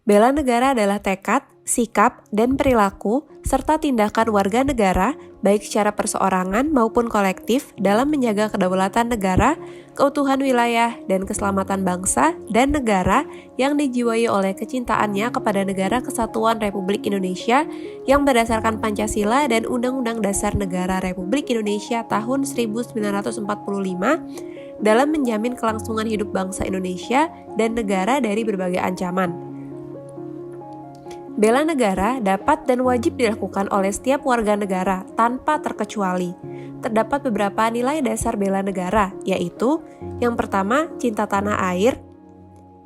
Bela negara adalah tekad, sikap, dan perilaku, serta tindakan warga negara, baik secara perseorangan maupun kolektif, dalam menjaga kedaulatan negara, keutuhan wilayah, dan keselamatan bangsa dan negara yang dijiwai oleh kecintaannya kepada Negara Kesatuan Republik Indonesia yang berdasarkan Pancasila dan Undang-Undang Dasar Negara Republik Indonesia tahun 1945 dalam menjamin kelangsungan hidup bangsa Indonesia dan negara dari berbagai ancaman. Bela negara dapat dan wajib dilakukan oleh setiap warga negara tanpa terkecuali. Terdapat beberapa nilai dasar bela negara, yaitu yang pertama, cinta tanah air,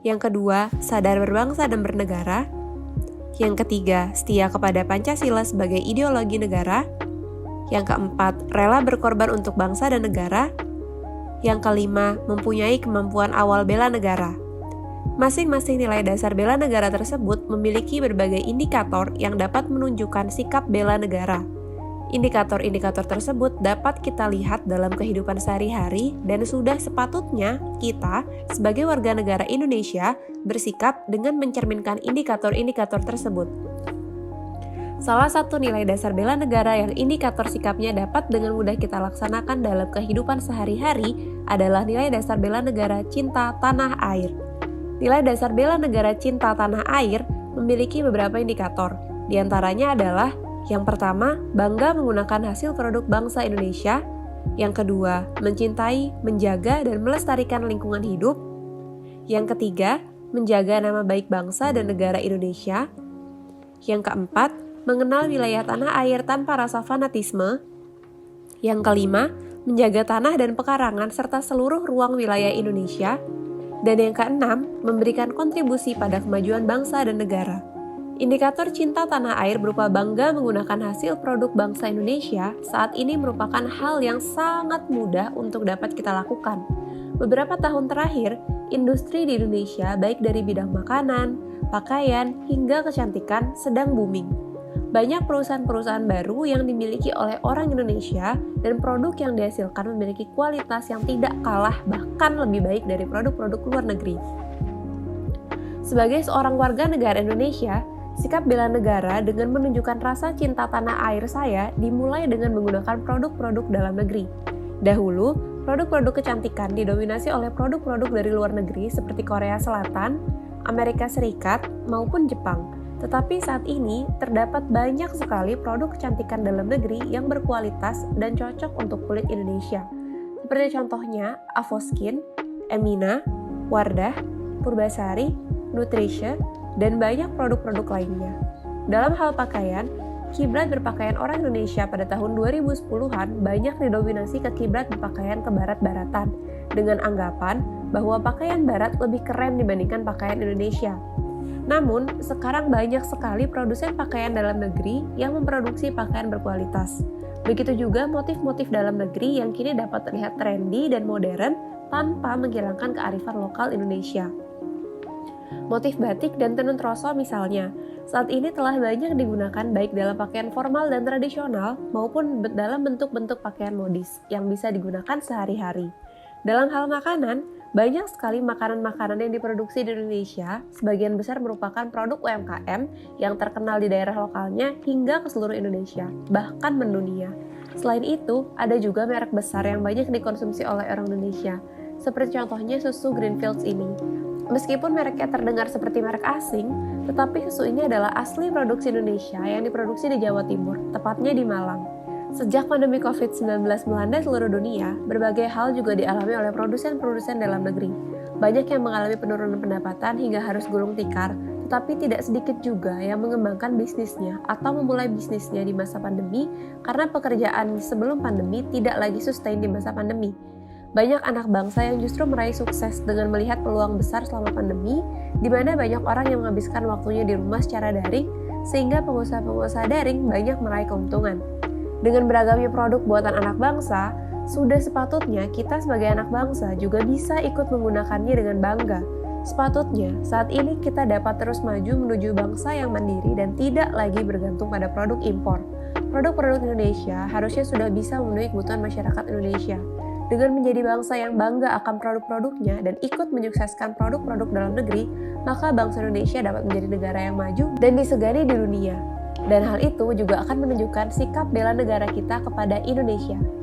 yang kedua, sadar berbangsa dan bernegara, yang ketiga, setia kepada Pancasila sebagai ideologi negara, yang keempat, rela berkorban untuk bangsa dan negara, yang kelima, mempunyai kemampuan awal bela negara. Masing-masing nilai dasar bela negara tersebut memiliki berbagai indikator yang dapat menunjukkan sikap bela negara. Indikator-indikator tersebut dapat kita lihat dalam kehidupan sehari-hari dan sudah sepatutnya kita sebagai warga negara Indonesia bersikap dengan mencerminkan indikator-indikator tersebut. Salah satu nilai dasar bela negara yang indikator sikapnya dapat dengan mudah kita laksanakan dalam kehidupan sehari-hari adalah nilai dasar bela negara cinta tanah air. Nilai dasar bela negara cinta tanah air memiliki beberapa indikator. Di antaranya adalah yang pertama, bangga menggunakan hasil produk bangsa Indonesia. Yang kedua, mencintai, menjaga, dan melestarikan lingkungan hidup. Yang ketiga, menjaga nama baik bangsa dan negara Indonesia. Yang keempat, mengenal wilayah tanah air tanpa rasa fanatisme. Yang kelima, menjaga tanah dan pekarangan serta seluruh ruang wilayah Indonesia. Dan yang keenam, memberikan kontribusi pada kemajuan bangsa dan negara. Indikator cinta tanah air berupa bangga menggunakan hasil produk bangsa Indonesia saat ini merupakan hal yang sangat mudah untuk dapat kita lakukan. Beberapa tahun terakhir, industri di Indonesia baik dari bidang makanan, pakaian, hingga kecantikan sedang booming. Banyak perusahaan-perusahaan baru yang dimiliki oleh orang Indonesia dan produk yang dihasilkan memiliki kualitas yang tidak kalah bahkan lebih baik dari produk-produk luar negeri. Sebagai seorang warga negara Indonesia, sikap bela negara dengan menunjukkan rasa cinta tanah air saya dimulai dengan menggunakan produk-produk dalam negeri. Dahulu, produk-produk kecantikan didominasi oleh produk-produk dari luar negeri seperti Korea Selatan, Amerika Serikat, maupun Jepang. Tetapi saat ini terdapat banyak sekali produk kecantikan dalam negeri yang berkualitas dan cocok untuk kulit Indonesia. Seperti contohnya Avoskin, Emina, Wardah, Purbasari, Nutricia, dan banyak produk-produk lainnya. Dalam hal pakaian, kiblat berpakaian orang Indonesia pada tahun 2010-an banyak didominasi ke kiblat berpakaian ke barat-baratan dengan anggapan bahwa pakaian barat lebih keren dibandingkan pakaian Indonesia. Namun, sekarang banyak sekali produsen pakaian dalam negeri yang memproduksi pakaian berkualitas. Begitu juga motif-motif dalam negeri yang kini dapat terlihat trendy dan modern tanpa menghilangkan kearifan lokal Indonesia. Motif batik dan tenun troso misalnya, saat ini telah banyak digunakan baik dalam pakaian formal dan tradisional maupun dalam bentuk-bentuk pakaian modis yang bisa digunakan sehari-hari. Dalam hal makanan, banyak sekali makanan-makanan yang diproduksi di Indonesia, sebagian besar merupakan produk UMKM yang terkenal di daerah lokalnya hingga ke seluruh Indonesia, bahkan mendunia. Selain itu, ada juga merek besar yang banyak dikonsumsi oleh orang Indonesia, seperti contohnya susu Greenfields ini. Meskipun mereknya terdengar seperti merek asing, tetapi susu ini adalah asli produksi Indonesia yang diproduksi di Jawa Timur, tepatnya di Malang. Sejak pandemi COVID-19 melanda seluruh dunia, berbagai hal juga dialami oleh produsen-produsen dalam negeri. Banyak yang mengalami penurunan pendapatan hingga harus gulung tikar, tetapi tidak sedikit juga yang mengembangkan bisnisnya atau memulai bisnisnya di masa pandemi karena pekerjaan sebelum pandemi tidak lagi sustain di masa pandemi. Banyak anak bangsa yang justru meraih sukses dengan melihat peluang besar selama pandemi, di mana banyak orang yang menghabiskan waktunya di rumah secara daring, sehingga pengusaha-pengusaha daring banyak meraih keuntungan. Dengan beragamnya produk buatan anak bangsa, sudah sepatutnya kita sebagai anak bangsa juga bisa ikut menggunakannya dengan bangga. Sepatutnya, saat ini kita dapat terus maju menuju bangsa yang mandiri dan tidak lagi bergantung pada produk impor. Produk-produk Indonesia harusnya sudah bisa memenuhi kebutuhan masyarakat Indonesia. Dengan menjadi bangsa yang bangga akan produk-produknya dan ikut menyukseskan produk-produk dalam negeri, maka bangsa Indonesia dapat menjadi negara yang maju dan disegani di dunia. Dan hal itu juga akan menunjukkan sikap bela negara kita kepada Indonesia.